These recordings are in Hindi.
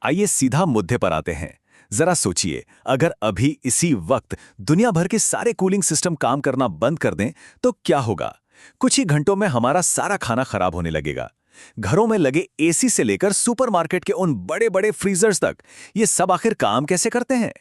आइए सीधा मुद्दे पर आते हैं। जरा सोचिए, अगर अभी इसी वक्त दुनिया भर के सारे कूलिंग सिस्टम काम करना बंद कर दें तो क्या होगा? कुछ ही घंटों में हमारा सारा खाना खराब होने लगेगा। घरों में लगे एसी से लेकर सुपरमार्केट के उन बड़े बड़े फ्रीजर्स तक, ये सब आखिर काम कैसे करते हैं?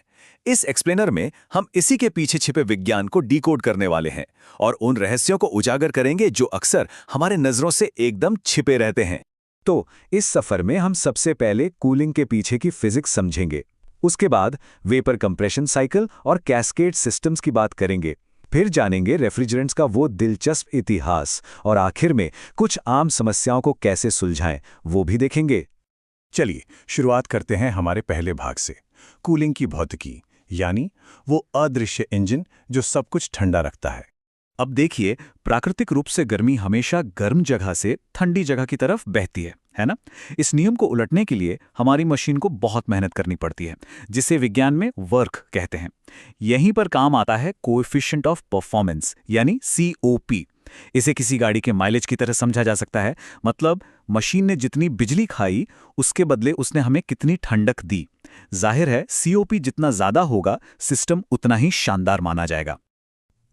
इस एक्सप्लेनर में हम इसी के पीछे छिपे विज्ञान को डिकोड करने वाले हैं और उन रहस्यों को उजागर करेंगे जो अक्सर हमारे नजरों से एकदम छिपे रहते हैं। तो इस सफर में हम सबसे पहले कूलिंग के पीछे की फिजिक्स समझेंगे। उसके बाद वेपर कंप्रेशन साइकिल और कैस्केड सिस्टम्स की बात करेंगे। फिर जानेंगे रेफ्रिजरेंट्स का वो दिलचस्प इतिहास और आखिर में कुछ आम समस्याओं को कैसे सुलझाएं वो भी देखेंगे। चलिए शुरुआत करते हैं हमारे पहले भाग से, कूलिंग की भौतिकी, यानी वो अदृश्य इंजन जो सब कुछ ठंडा रखता है। अब देखिए, प्राकृतिक रूप से गर्मी हमेशा गर्म जगह से ठंडी जगह की तरफ बहती है ना? इस नियम को उलटने के लिए हमारी मशीन को बहुत मेहनत करनी पड़ती है, जिसे विज्ञान में वर्क कहते हैं। यहीं पर काम आता है कोएफिशिएंट ऑफ परफॉर्मेंस, यानी COP। इसे किसी गाड़ी के माइलेज की तरह समझा जा सकता है। मतलब मशीन ने जितनी बिजली खाई, उसके बदले उसने हमें कितनी ठंडक दी। जाहिर है, COP जितना ज्यादा होगा, सिस्टम उतना ही शानदार माना जाएगा।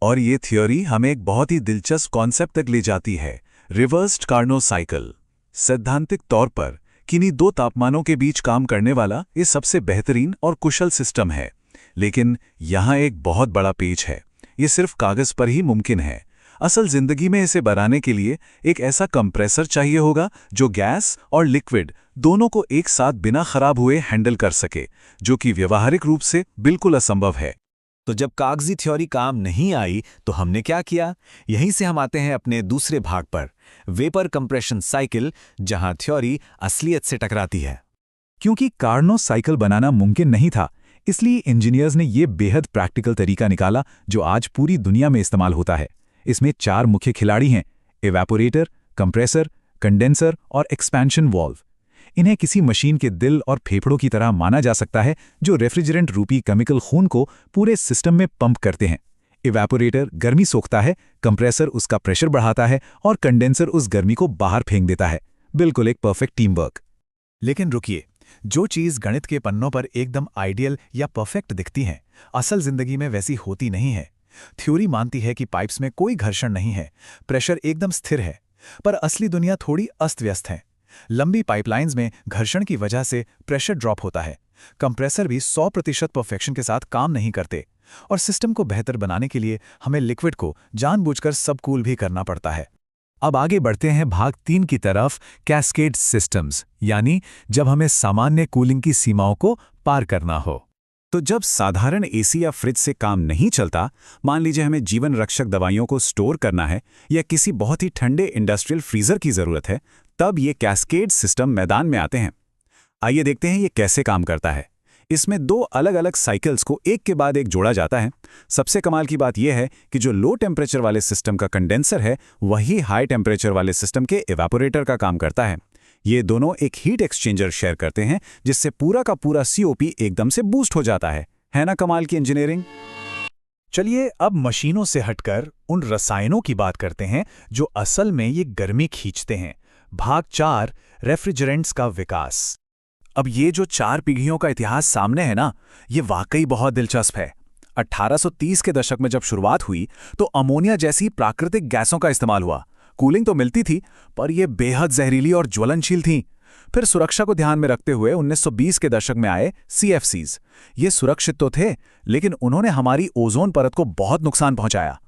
और ये थ्योरी हमें एक बहुत ही दिलचस्प कॉन्सेप्ट तक ले जाती है, रिवर्स्ड कार्नोट साइकिल। सैद्धांतिक तौर पर किन्हीं दो तापमानों के बीच काम करने वाला ये सबसे बेहतरीन और कुशल सिस्टम है। लेकिन यहाँ एक बहुत बड़ा पेच है, ये सिर्फ कागज पर ही मुमकिन है। असल जिंदगी में इसे बनाने के लिए एक ऐसा कंप्रेसर चाहिए होगा जो गैस और लिक्विड दोनों को एक साथ बिना खराब हुए हैंडल कर सके, जो कि व्यावहारिक रूप से बिल्कुल असंभव है। तो जब कागजी थ्योरी काम नहीं आई तो हमने क्या किया? यहीं से हम आते हैं अपने दूसरे भाग पर, वेपर कंप्रेशन साइकिल, जहां थ्योरी असलियत से टकराती है। क्योंकि कार्नोट साइकिल बनाना मुमकिन नहीं था, इसलिए इंजीनियर्स ने ये बेहद प्रैक्टिकल तरीका निकाला जो आज पूरी दुनिया में इस्तेमाल होता है। इसमें 4 मुख्य खिलाड़ी हैं: इवेपोरेटर, कंप्रेसर, कंडेंसर और एक्सपेंशन वाल्व। इन्हें किसी मशीन के दिल और फेफड़ों की तरह माना जा सकता है, जो रेफ्रिजरेंट रूपी केमिकल खून को पूरे सिस्टम में पंप करते हैं। इवेपोरेटर गर्मी सोखता है, कंप्रेसर उसका प्रेशर बढ़ाता है और कंडेंसर उस गर्मी को बाहर फेंक देता है। बिल्कुल एक परफेक्ट टीम वर्क। लेकिन रुकिए, जो चीज गणित के पन्नों पर एकदम आइडियल या परफेक्ट दिखती है, असल जिंदगी में वैसी होती नहीं है। थ्योरी मानती है कि पाइप्स में कोई घर्षण नहीं है, प्रेशर एकदम स्थिर है, पर असली दुनिया थोड़ी अस्त व्यस्त है। लंबी पाइपलाइंस में घर्षण की वजह से प्रेशर ड्रॉप होता है। कंप्रेसर भी 100% परफेक्शन के साथ काम नहीं करते, और सिस्टम को बेहतर बनाने के लिए हमें लिक्विड को जानबूझकर सबकूल भी करना पड़ता है। अब आगे बढ़ते हैं भाग 3 की तरफ, कैस्केड सिस्टम्स, यानी जब हमें सामान्य कूलिंग की सीमाओं को पार करना हो। तो जब साधारण एसी या फ्रिज से काम नहीं चलता, मान लीजिए हमें जीवन रक्षक दवाइयों को स्टोर करना है या किसी बहुत ही ठंडे इंडस्ट्रियल फ्रीजर की जरूरत है, तब ये कैस्केड सिस्टम मैदान में आते हैं। आइए देखते हैं ये कैसे काम करता है। इसमें 2 अलग अलग साइकिल्स को एक के बाद एक जोड़ा जाता है। सबसे कमाल की बात यह है कि जो लो टेम्परेचर वाले सिस्टम का कंडेंसर है, वही हाई टेम्परेचर वाले सिस्टम के इवेपोरेटर का काम करता है। ये दोनों एक हीट एक्सचेंजर शेयर करते हैं, जिससे पूरा का पूरा COP एकदम से बूस्ट हो जाता है ना कमाल की इंजीनियरिंग? चलिए अब मशीनों से हटकर उन रसायनों की बात करते हैं जो असल में ये गर्मी खींचते हैं। भाग 4, रेफ्रिजरेंट्स का विकास। अब ये जो 4 पीढ़ियों का इतिहास सामने है ना, ये वाकई बहुत दिलचस्प है। 1830 के दशक में जब शुरुआत हुई तो अमोनिया जैसी प्राकृतिक गैसों का इस्तेमाल हुआ। कूलिंग तो मिलती थी, पर यह बेहद जहरीली और ज्वलनशील थी। फिर सुरक्षा को ध्यान में रखते हुए 1920 के दशक में आए CFCs। ये सुरक्षित तो थे, लेकिन उन्होंने हमारी ओजोन परत को बहुत नुकसान पहुंचाया।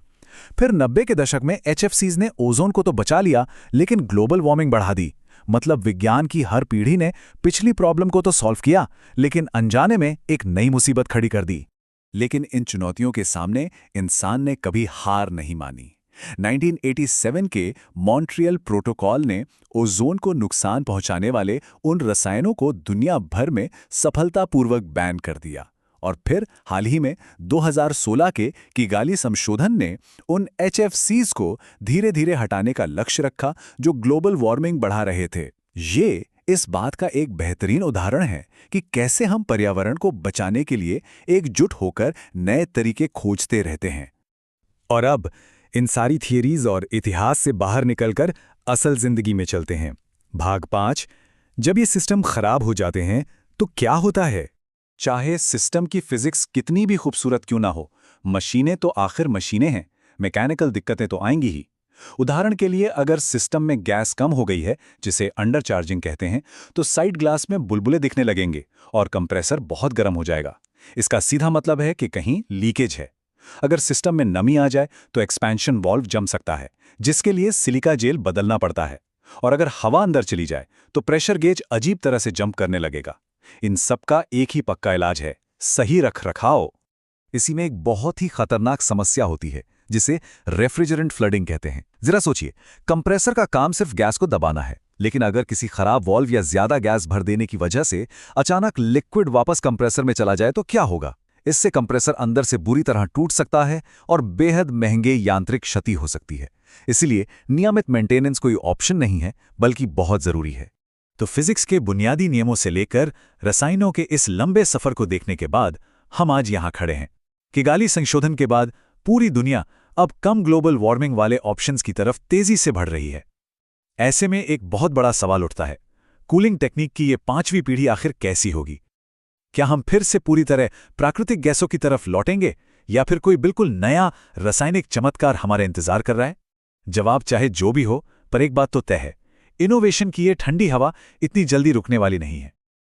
फिर 90 के दशक में HFCs ने ओजोन को तो बचा लिया, लेकिन ग्लोबल वार्मिंग बढ़ा दी। मतलब विज्ञान की हर पीढ़ी ने पिछली प्रॉब्लम को तो सॉल्व किया, लेकिन अनजाने में एक नई मुसीबत खड़ी कर दी। लेकिन इन चुनौतियों के सामने इंसान ने कभी हार नहीं मानी। 1987 के मॉन्ट्रियल प्रोटोकॉल ने ओजोन को नुकसान पहुंचाने वाले उन रसायनों को दुनिया भर में सफलतापूर्वक बैन कर दिया। और फिर हाल ही में 2016 के किगाली संशोधन ने उन HFCs को धीरे धीरे हटाने का लक्ष्य रखा जो ग्लोबल वार्मिंग बढ़ा रहे थे। ये इस बात का एक बेहतरीन उदाहरण है कि कैसे हम पर्यावरण को बचाने के लिए एकजुट होकर नए तरीके खोजते रहते हैं। और अब इन सारी थियरीज और इतिहास से बाहर निकलकर असल जिंदगी में चलते हैं। भाग 5, जब ये सिस्टम खराब हो जाते हैं तो क्या होता है? चाहे सिस्टम की फिजिक्स कितनी भी खूबसूरत क्यों ना हो, मशीनें तो आखिर मशीनें हैं, मैकेनिकल दिक्कतें तो आएंगी ही। उदाहरण के लिए अगर सिस्टम में गैस कम हो गई है, जिसे अंडर चार्जिंग कहते हैं, तो साइड ग्लास में बुलबुले दिखने लगेंगे और कंप्रेसर बहुत गर्म हो जाएगा। इसका सीधा मतलब है कि कहीं लीकेज है। अगर सिस्टम में नमी आ जाए तो एक्सपेंशन वाल्व जम सकता है, जिसके लिए सिलिका जेल बदलना पड़ता है। और अगर हवा अंदर चली जाए तो प्रेशर गेज अजीब तरह से जंप करने लगेगा। इन सब का एक ही पक्का इलाज है, सही रखरखाव। इसी में एक बहुत ही खतरनाक समस्या होती है, जिसे रेफ्रिजरेंट फ्लडिंग कहते हैं। जरा सोचिए, कंप्रेसर का काम सिर्फ गैस को दबाना है, लेकिन अगर किसी खराब वाल्व या ज्यादा गैस भर देने की वजह से अचानक लिक्विड वापस कंप्रेसर में चला जाए तो क्या होगा? इससे कंप्रेसर अंदर से बुरी तरह टूट सकता है और बेहद महंगे यांत्रिक क्षति हो सकती है। इसलिए नियमित मेंटेनेंस कोई ऑप्शन नहीं है, बल्कि बहुत जरूरी है। तो फिजिक्स के बुनियादी नियमों से लेकर रसायनों के इस लंबे सफर को देखने के बाद हम आज यहां खड़े हैं। किगाली संशोधन के बाद पूरी दुनिया अब कम ग्लोबल वार्मिंग वाले ऑप्शंस की तरफ तेजी से बढ़ रही है। ऐसे में एक बहुत बड़ा सवाल उठता है, कूलिंग टेक्निक की ये 5वीं पीढ़ी आखिर कैसी होगी? क्या हम फिर से पूरी तरह प्राकृतिक गैसों की तरफ लौटेंगे, या फिर कोई बिल्कुल नया रासायनिक चमत्कार हमारे इंतजार कर रहा है? जवाब चाहे जो भी हो, पर एक बात तो तय है, इनोवेशन की ये ठंडी हवा इतनी जल्दी रुकने वाली नहीं है।